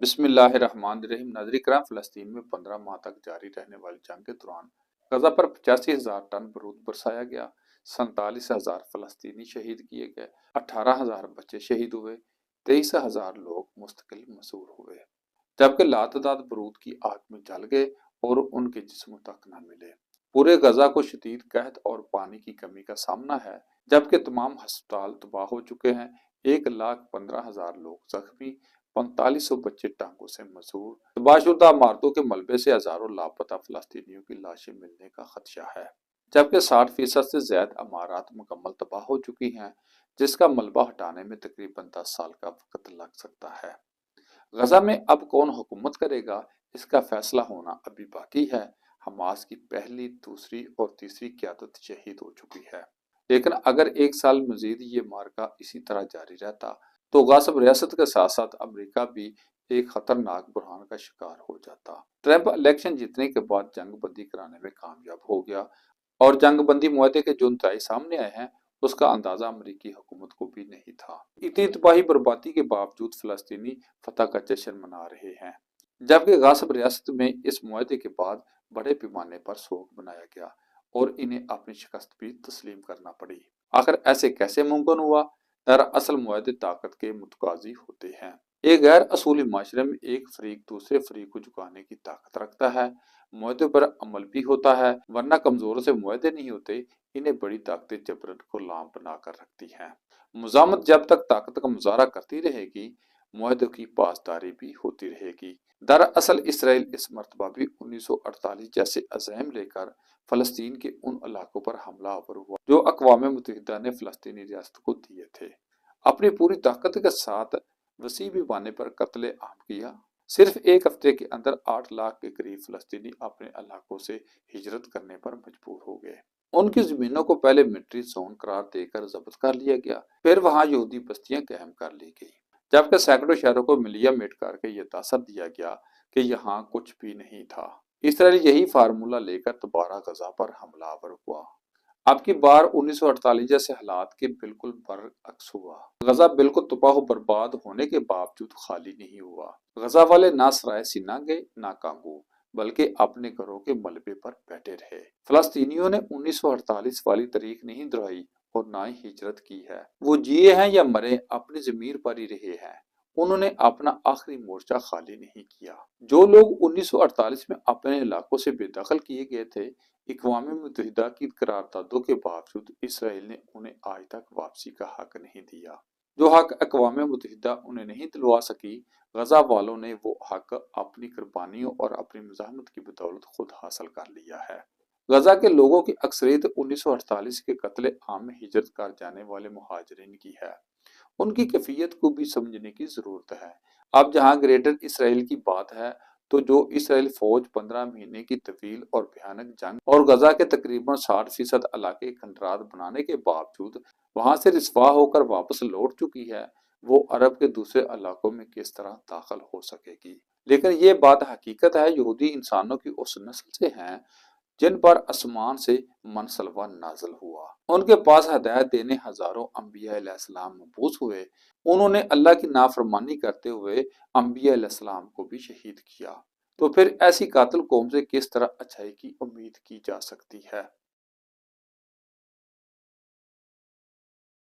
بسم اللہ الرحمن الرحیم۔ ناظرین کرام، فلسطین میں 15 ماہ تک جاری رہنے والی جنگ کے دوران غزہ پر 85,000 ٹن بارود برسایا گیا، 47,000 فلسطینی شہید کیے گئے، 18,000 بچے شہید ہوئے، 23,000 لوگ مستقل مسور ہوئے، جبکہ لاتعداد بارود کی آگ میں جل گئے اور ان کے جسموں تک نہ ملے۔ پورے غزہ کو شدید قحط اور پانی کی کمی کا سامنا ہے، جبکہ تمام ہسپتال تباہ ہو چکے ہیں۔ 1,15,000 لوگ زخمی، 4500 بچے ٹانگوں سے مسور۔ تباہ شدہ عمارتوں کے ملبے سے ہزاروں لاپتہ فلسطینیوں کی لاشیں ملنے کا خدشہ ہے، جبکہ 60% سے زائد عمارات مکمل تباہ ہو چکی ہیں، جس کا ملبہ ہٹانے میں تقریباً 10 سال کا وقت لگ سکتا ہے۔ غزہ میں اب کون حکومت کرے گا، اس کا فیصلہ ہونا ابھی باقی ہے۔ حماس کی پہلی، دوسری اور تیسری قیادت شہید ہو چکی ہے، لیکن اگر ایک سال مزید یہ معرکہ اسی طرح جاری رہتا تو غاصب ریاست کے ساتھ ساتھ امریکہ بھی ایک خطرناک بحران کا شکار ہو جاتا۔ ٹرمپ الیکشن جیتنے کے بعد جنگ بندی کرانے میں کامیاب ہو گیا، اور جنگ بندی معاہدے کے جو نتائج سامنے آئے ہیں اس کا اندازہ امریکی حکومت کو بھی نہیں تھا۔ اتنی تباہی بربادی کے باوجود فلسطینی فتح کا جشن منا رہے ہیں، جبکہ غاصب ریاست میں اس معاہدے کے بعد بڑے پیمانے پر سوگ منایا گیا اور انہیں اپنی شکست بھی تسلیم کرنا پڑی۔ آخر ایسے کیسے ممکن ہوا؟ دراصل معاہدے طاقت کے متقاضی ہوتے ہیں۔ ایک غیر اصولی معاشرے میں ایک فریق دوسرے فریق کو جھکانے کی طاقت رکھتا ہے، معاہدے پر عمل بھی ہوتا ہے، ورنہ کمزوروں سے معاہدے نہیں ہوتے۔ انہیں بڑی طاقتیں جبرن غلام بنا کر رکھتی ہیں۔ مزاحمت جب تک طاقت کا مظاہرہ کرتی رہے گی، معاہدے کی پاسداری بھی ہوتی رہے گی۔ دراصل اسرائیل اس مرتبہ بھی 1948 جیسے عزائم لے کر فلسطین کے ان علاقوں پر حملہ آور ہوا جو اقوام متحدہ نے فلسطینی ریاست کو دیے تھے۔ اپنی پوری طاقت کے ساتھ وسیع پیمانے پر قتل عام کیا۔ صرف ایک ہفتے کے اندر 8 لاکھ کے قریب فلسطینی اپنے علاقوں سے ہجرت کرنے پر مجبور ہو گئے۔ ان کی زمینوں کو پہلے ملٹری زون قرار دے کر ضبط کر لیا گیا، پھر وہاں یہودی بستیاں قائم کر لی گئی، جبکہ سینکڑوں شہروں کو ملیہ میٹ کر کے یہ تاثر دیا گیا کہ یہاں کچھ بھی نہیں تھا۔ اسرائیل یہی فارمولہ لے کر دوبارہ غزہ پر حملہ آور ہوا۔ اب کی بار 1948 جیسے حالات کے بالکل برعکس ہوا۔ غزہ بالکل تباہ و برباد ہونے کے باوجود خالی نہیں ہوا۔ غزہ والے نہ سرائے سینا گئے نہ کانگو، بلکہ اپنے گھروں کے ملبے پر بیٹھے رہے۔ فلسطینیوں نے 1948 والی تاریخ نہیں دہرائی اور نہ ہی ہجرت کی ہے۔ وہ جیے ہیں یا مرے اپنی ضمیر پر ہی رہے ہیں۔ انہوں نے اپنا آخری مورچہ خالی نہیں کیا۔ جو لوگ 1948 میں اپنے علاقوں سے بے دخل کیے گئے تھے، اقوام متحدہ کی قراردادوں کے باوجود اسرائیل نے انہیں آج تک واپسی کا حق نہیں دیا۔ جو حق اقوام متحدہ انہیں نہیں دلوا سکی، غزہ والوں نے وہ حق اپنی قربانیوں اور اپنی مزاحمت کی بدولت خود حاصل کر لیا ہے۔ غزہ کے لوگوں کی اکثریت 1948 کے قتل عام میں ہجرت کر جانے والے مہاجرین کی ہے۔ ان کی کیفیت کو بھی سمجھنے کی ضرورت ہے۔ اب جہاں گریٹر اسرائیل کی بات ہے تو جو اسرائیل فوج 15 مہینے کی طویل اور بھیانک جنگ اور غزہ کے تقریباً 60% علاقے کھنڈرات بنانے کے باوجود وہاں سے رسوا ہو کر واپس لوٹ چکی ہے، وہ عرب کے دوسرے علاقوں میں کس طرح داخل ہو سکے گی؟ لیکن یہ بات حقیقت ہے، یہودی انسانوں کی اس نسل سے ہیں جن پر آسمان سے منصلوہ نازل ہوا۔ ان کے پاس ہدایت دینے ہزاروں انبیاء علیہ السلام مبعوث ہوئے۔ انہوں نے اللہ کی نافرمانی کرتے ہوئے انبیاء علیہ السلام کو بھی شہید کیا۔ تو پھر ایسی قاتل قوم سے کس طرح اچھائی کی امید کی جا سکتی ہے؟